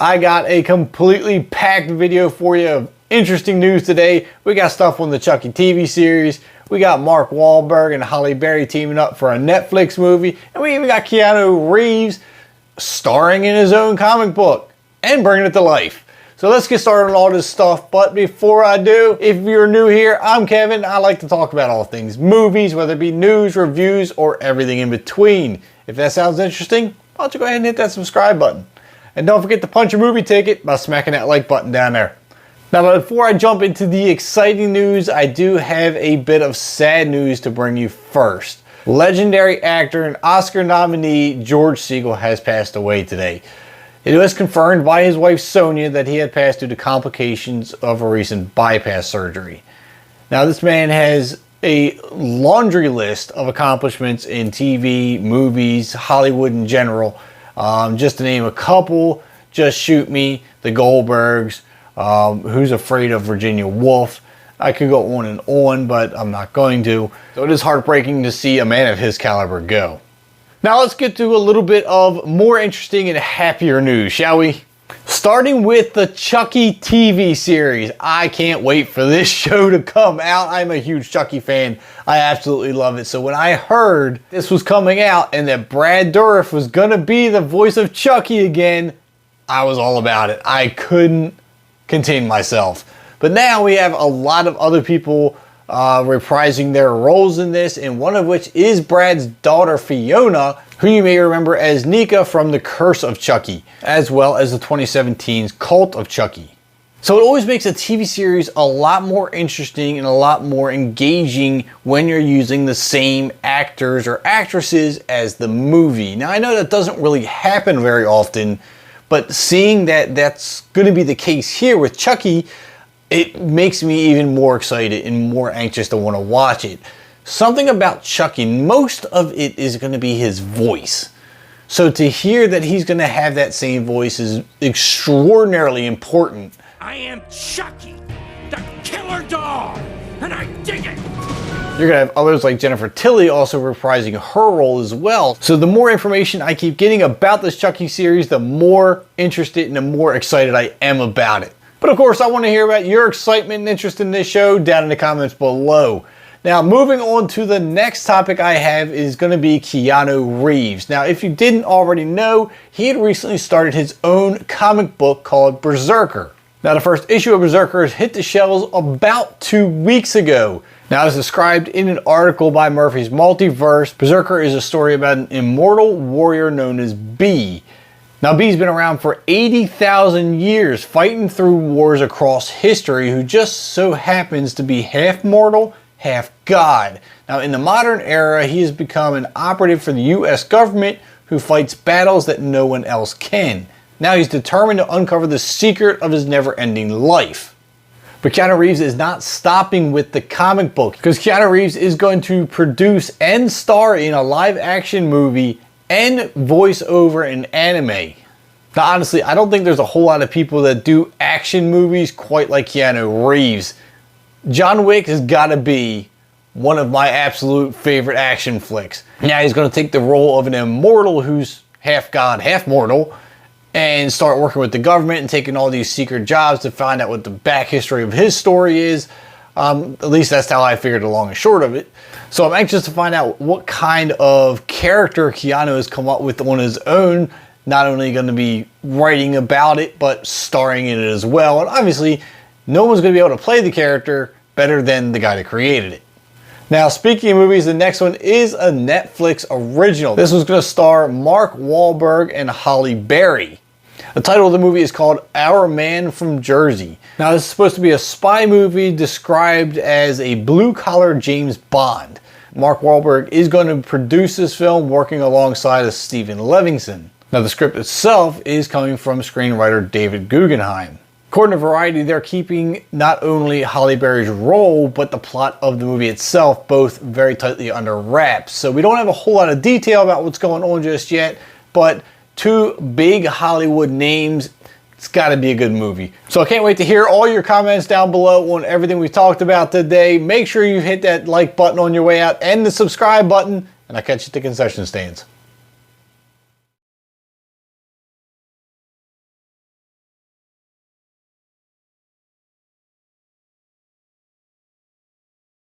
I got a completely packed video for you of interesting news today. We got stuff on the Chucky TV series. We got Mark Walhberg and Halle Berry teaming up for a Netflix movie. And we even got Keanu Reeves starring in his own comic book and bringing it to life. So let's get started on all this stuff. But before I do, if you're new here, I'm Kevin. I like to talk about all things movies, whether it be news, reviews, or everything in between. If that sounds interesting, why don't you go ahead and hit that subscribe button. And don't forget to punch your movie ticket by smacking that like button down there. Now, before I jump into the exciting news, I do have a bit of sad news to bring you first. Legendary actor and Oscar nominee George Segal has passed away today. It was confirmed by his wife Sonia that he had passed due to complications of a recent bypass surgery. Now, this man has a laundry list of accomplishments in TV, movies, Hollywood in general. Just to name a couple: Just Shoot Me, The Goldbergs, Who's Afraid of Virginia Woolf. I could go on and on, but I'm not going to. So it is heartbreaking to see a man of his caliber go. Now let's get to a little bit of more interesting and happier news, shall we? Starting with the Chucky TV series. I can't wait for this show to come out. I'm a huge Chucky fan. I absolutely love it. So when I heard this was coming out and that Brad Dourif was going to be the voice of Chucky again, I was all about it. I couldn't contain myself. But now we have a lot of other people reprising their roles in this, and one of which is Brad's daughter Fiona, who you may remember as Nika from The Curse of Chucky, as well as the 2017's Cult of Chucky. So it always makes a TV series a lot more interesting and a lot more engaging when you're using the same actors or actresses as the movie. Now, I know that doesn't really happen very often, but seeing that that's going to be the case here with Chucky, it makes me even more excited and more anxious to want to watch it. Something about Chucky, most of it is going to be his voice. So to hear that he's going to have that same voice is extraordinarily important. I am Chucky, the killer dog, and I dig it. You're going to have others like Jennifer Tilly also reprising her role as well. So the more information I keep getting about this Chucky series, the more interested and the more excited I am about it. But of course, I want to hear about your excitement and interest in this show down in the comments below. Now, moving on to the next topic I have is going to be Keanu Reeves. Now, if you didn't already know, he had recently started his own comic book called BRZRKR. Now, the first issue of BRZRKR has hit the shelves about 2 weeks ago. Now, as described in an article by Murphy's Multiverse, BRZRKR is a story about an immortal warrior known as B. Now, B's been around for 80,000 years, fighting through wars across history, who just so happens to be half mortal, half god. Now, in the modern era, he has become an operative for the US government who fights battles that no one else can. Now, he's determined to uncover the secret of his never-ending life. But Keanu Reeves is not stopping with the comic book, because Keanu Reeves is going to produce and star in a live-action movie and voice over an anime. Now, honestly, I don't think there's a whole lot of people that do action movies quite like Keanu Reeves. John Wick has got to be one of my absolute favorite action flicks. Now he's going to take the role of an immortal who's half god, half mortal, and start working with the government and taking all these secret jobs to find out what the back history of his story is. At least that's how I figured the long and short of it. So I'm anxious to find out what kind of character Keanu has come up with on his own. Not only going to be writing about it, but starring in it as well. And obviously, no one's going to be able to play the character better than the guy that created it. Now, speaking of movies, the next one is a Netflix original. This was going to star Mark Walhberg and Halle Berry. The title of the movie is called Our Man from Jersey. Now, this is supposed to be a spy movie described as a blue-collar James Bond. Mark Walhberg is going to produce this film working alongside Stephen Levinson. Now, the script itself is coming from screenwriter David Guggenheim. According to Variety, they're keeping not only Halle Berry's role, but the plot of the movie itself both very tightly under wraps. So we don't have a whole lot of detail about what's going on just yet, but two big Hollywood names. It's got to be a good movie. So I can't wait to hear all your comments down below on everything we talked about today. Make sure you hit that like button on your way out and the subscribe button, and I'll catch you at the concession stands.